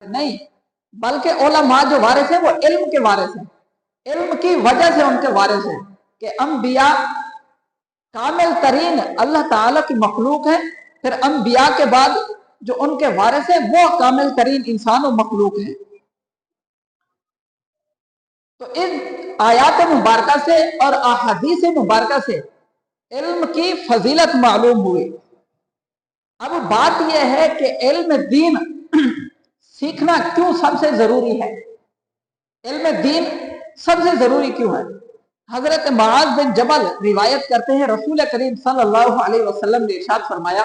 नहीं, बल्कि उलमा जो वारिस है वो इल्म के वारिस हैं, इल्म की वजह से उनके वारिस हैं कि अंबिया कामिल तरीन अल्लाह ताला की मखलूक है, फिर अंबिया के बाद जो उनके वारिस है वो कामिल तरीन इंसान और मखलूक है। तो इन आयात मुबारका से और अहादीस मुबारका से इल्म की फजीलत मालूम हुई। अब बात यह है कि इल्म दीन सीखना क्यों सबसे जरूरी है, इल्म दीन सबसे जरूरी क्यों है। हजरत मुआज बिन जबल रिवायत करते हैं, रसूल करीम सल्लल्लाहु अलैहि वसल्लम ने इरशाद फरमाया,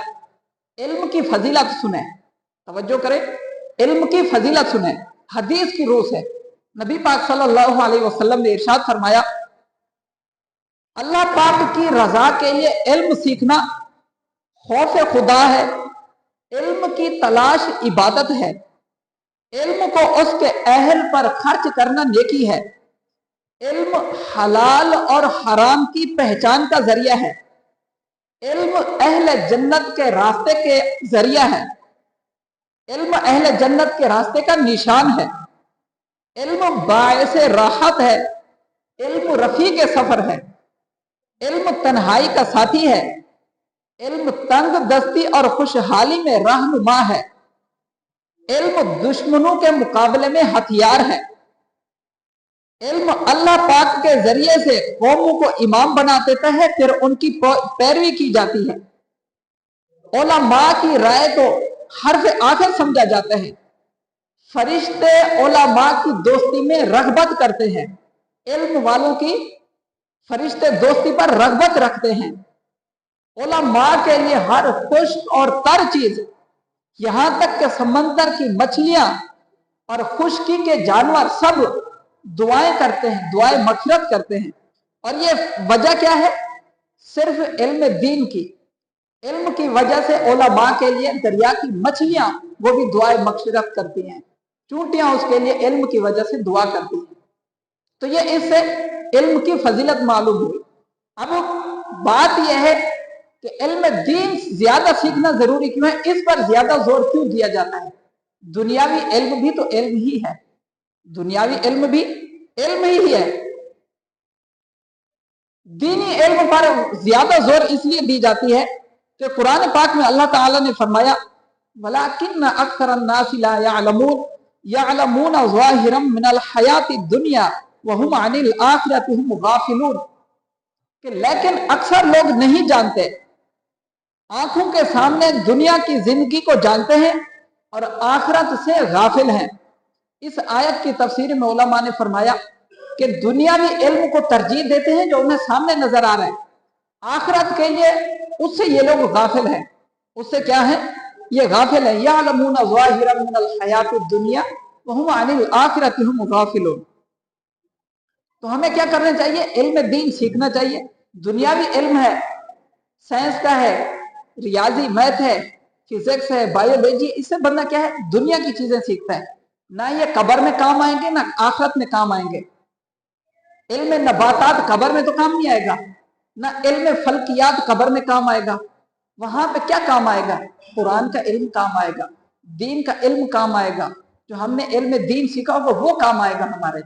इल्म की फजीलत सुने, तवज्जो करें, इल्म की फजीलत सुने, हदीस की रूह से नबी पाक सल्लल्लाहु अलैहि वसल्लम ने इरशाद फरमाया, अल्लाह पाक की रजा के लिए इल्म सीखना खौफ खुदा है, इल्म की तलाश इबादत है, इल्म को उसके अहल पर खर्च करना नेकी है, इल्म हलाल और हराम की पहचान का जरिया है, इल्म अहले जन्नत के रास्ते के जरिया है, इल्म अहले जन्नत के रास्ते का निशान है, इल्म बायस राहत है, इल्म रफीक सफर है, इल्म तन्हाई का साथी है, इल्म तंग दस्ती और खुशहाली में रहनुमा है, इल्म दुश्मनों के मुकाबले में हथियार है, इल्म अल्लाह पाक के जरिए से कौमों को इमाम बना देता है, फिर उनकी पैरवी की जाती है। उलमा की राय को हर्फ आखिर समझा जाता है, फरिश्ते उलमा की दोस्ती में रगबत करते हैं, इल्म वालों की फरिश्ते दोस्ती पर रगबत रखते हैं। उलमा के लिए हर खुश्क और तर चीज, यहां तक कि समंदर की मछलियां और खुश्की के जानवर सब दुआएं करते हैं, दुआएं मगफिरत करते हैं। और ये वजह क्या है? सिर्फ इल्म दीन की, इल्म की वजह से उलमा के लिए दरिया की मछलियां वो भी दुआएं मगफिरत करती हैं, चूंटियां उसके लिए इल्म की वजह से दुआ करती हैं। तो ये इससे इल्म की फजीलत मालूम हुई। अब बात यह है कि इल्म दीन ज्यादा सीखना जरूरी क्यों है, इस पर ज्यादा जोर क्यों दिया जाता है। दुनियावी इल्म भी तो इल्म ही है, दुनियावी इल्म भी इल्म ही है, दीनी इल्म पर ज्यादा जोर इसलिए दी जाती है कि कुरान पाक में अल्लाह ताला ने फरमाया, वलाकिन्न अक्सरन नास ला यअलमून यअलमून ज़ाहिरम मिनल हयाति दुनिया व हुम अनिल आखिरति हुम गाफिलून, कि लेकिन अक्सर लोग नहीं जानते, आंखों के सामने दुनिया की जिंदगी को जानते हैं और आखिरत से गाफिल हैं। इस आयत की तफसीर में उलमा ने फरमाया कि दुनियावी इल्म को तरजीह देते हैं जो उन्हें सामने नजर आ रहा है, आखिरत के लिए उससे ये लोग गाफिल हैं। उससे क्या है? ये गाफिल है। यअलमूना ज़ाहिरम मिनल हयातिद दुनिया व हुम अनिल आखिरति हुम गाफिलून। तो हमें क्या करना चाहिए? इल्म दीन सीखना चाहिए। दुनियावी इल्म है, साइंस का है, रियाजी मैथ है, फिजिक्स है, बायोलॉजी, इससे बंदा क्या है? दुनिया की चीजें सीखता है, ना ये कब्र में काम आएंगे ना आखिरत में काम आएंगे। इल्म नबातात कब्र में तो काम नहीं आएगा, ना इल्म फल्कियात कब्र में काम आएगा। वहां पे क्या काम आएगा? कुरान का इल्म काम आएगा, दीन का इल्म काम आएगा, जो हमने इल्म दीन सीखा होगा वो काम आएगा हमारे।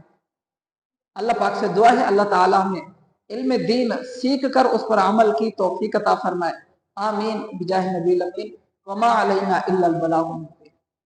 अल्लाह पाक से दुआ है अल्लाह ताला हमें इल्म दीन सीख कर उस पर अमल की तौफीक अता फरमाए। आमीन बिजाह नबील अमीन। वमा अलैना इल्लल बलाग।